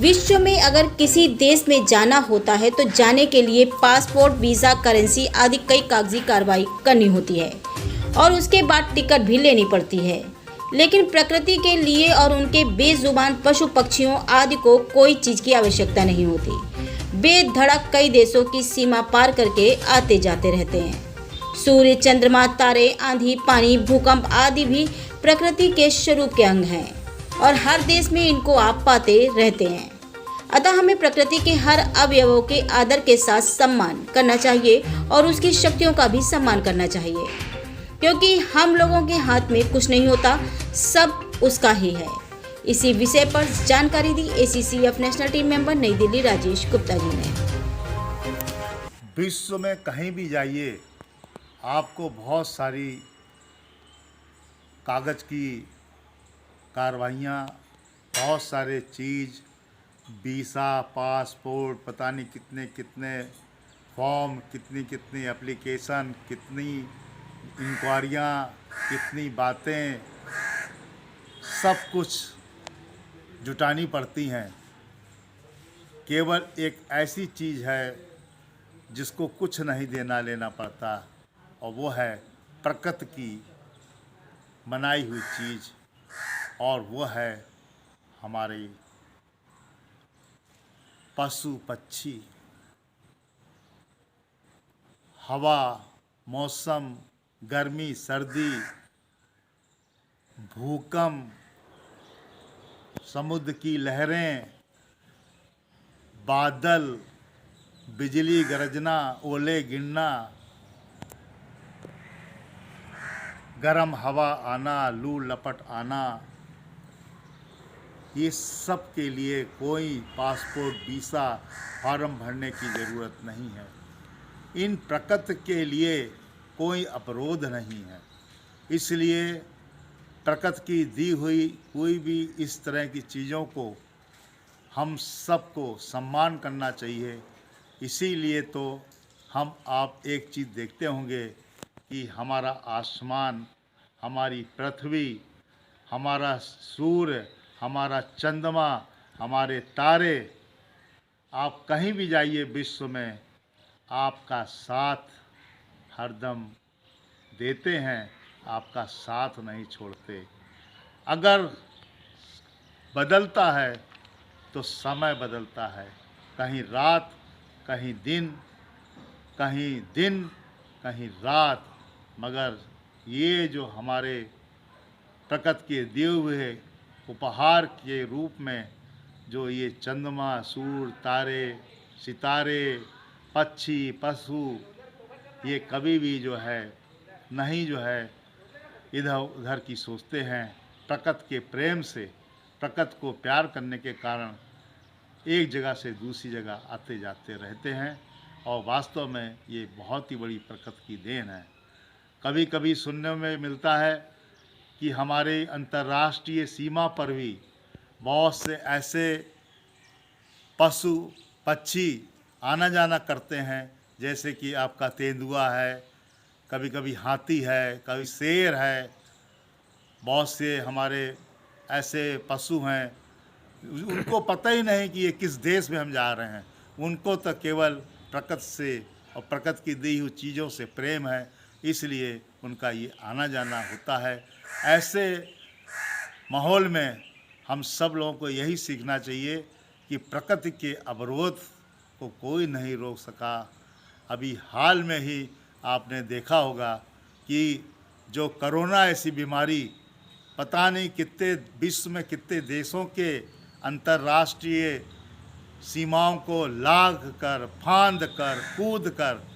विश्व में अगर किसी देश में जाना होता है तो जाने के लिए पासपोर्ट, वीज़ा, करेंसी आदि कई कागजी कार्रवाई करनी होती है और उसके बाद टिकट भी लेनी पड़ती है। लेकिन प्रकृति के लिए और उनके बेजुबान पशु पक्षियों आदि को कोई चीज़ की आवश्यकता नहीं होती। बेधड़क कई देशों की सीमा पार करके आते जाते रहते हैं। सूर्य, चंद्रमा, तारे, आंधी, पानी, भूकंप आदि भी प्रकृति के स्वरूप के अंग हैं और हर देश में इनको आप पाते रहते हैं। अतः हमें प्रकृति के हर अवयवों के आदर के साथ सम्मान करना चाहिए और उसकी शक्तियों का भी सम्मान करना चाहिए, क्योंकि हम लोगों के हाथ में कुछ नहीं होता, सब उसका ही है। इसी विषय पर जानकारी दी ACCF नेशनल टीम मेंबर नई दिल्ली राजेश गुप्ता जी ने। विश्व में कहीं भी जाइए आपको बहुत सारी कागज़ की कार्रवाइयाँ, बहुत सारे चीज़, वीज़ा, पासपोर्ट, पता नहीं कितने कितने फॉर्म, कितनी कितनी एप्लीकेशन, कितनी इंक्वायरियाँ, कितनी बातें, सब कुछ जुटानी पड़ती हैं। केवल एक ऐसी चीज़ है जिसको कुछ नहीं देना लेना पड़ता और वो है प्रकृति की बनाई हुई चीज़, और वो है हमारे पशु पक्षी, हवा, मौसम, गर्मी, सर्दी, भूकंप, समुद्र की लहरें, बादल, बिजली गरजना, ओले गिरना, गर्म हवा आना, लू लपट आना, ये सब के लिए कोई पासपोर्ट, वीज़ा, फॉर्म भरने की ज़रूरत नहीं है। इन प्रकृति के लिए कोई अवरोध नहीं है। इसलिए प्रकृति की दी हुई कोई भी इस तरह की चीज़ों को हम सबको सम्मान करना चाहिए। इसीलिए तो हम आप एक चीज़ देखते होंगे कि हमारा आसमान, हमारी पृथ्वी, हमारा सूर्य, हमारा चंद्रमा, हमारे तारे, आप कहीं भी जाइए विश्व में आपका साथ हरदम देते हैं, आपका साथ नहीं छोड़ते। अगर बदलता है तो समय बदलता है, कहीं रात, कहीं दिन, कहीं दिन, कहीं रात, मगर ये जो हमारे प्रकृति के दिए हुए उपहार के रूप में जो ये चंद्रमा, सूर्य, तारे, सितारे, पक्षी, पशु, ये कभी भी जो है नहीं जो है इधर उधर की सोचते हैं। प्रकृति के प्रेम से, प्रकृति को प्यार करने के कारण एक जगह से दूसरी जगह आते जाते रहते हैं और वास्तव में ये बहुत ही बड़ी प्रकृति की देन है। कभी कभी सुनने में मिलता है कि हमारे अंतर्राष्ट्रीय सीमा पर भी बहुत से ऐसे पशु पक्षी आना जाना करते हैं, जैसे कि आपका तेंदुआ है, कभी कभी हाथी है, कभी शेर है। बहुत से हमारे ऐसे पशु हैं उनको पता ही नहीं कि ये किस देश में हम जा रहे हैं। उनको तो केवल प्रकृति से और प्रकृति की दी हुई चीज़ों से प्रेम है, इसलिए उनका ये आना जाना होता है। ऐसे माहौल में हम सब लोगों को यही सीखना चाहिए कि प्रकृति के अवरोध को कोई नहीं रोक सका। अभी हाल में ही आपने देखा होगा कि जो कोरोना ऐसी बीमारी पता नहीं कितने विश्व में कितने देशों के अंतर्राष्ट्रीय सीमाओं को लांघ कर, फांद कर, कूद कर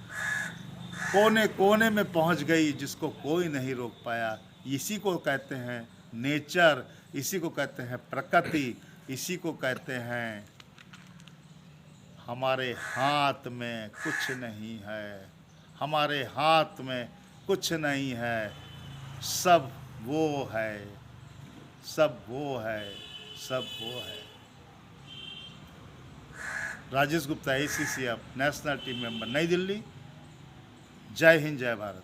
कोने कोने में पहुंच गई, जिसको कोई नहीं रोक पाया। इसी को कहते हैं नेचर, इसी को कहते हैं प्रकृति, इसी को कहते हैं हमारे हाथ में कुछ नहीं है, हमारे हाथ में कुछ नहीं है, सब वो है, सब वो है, सब वो है। Rajesh Gupta, ACCF national team member, नई दिल्ली। जय हिंद, जय भारत।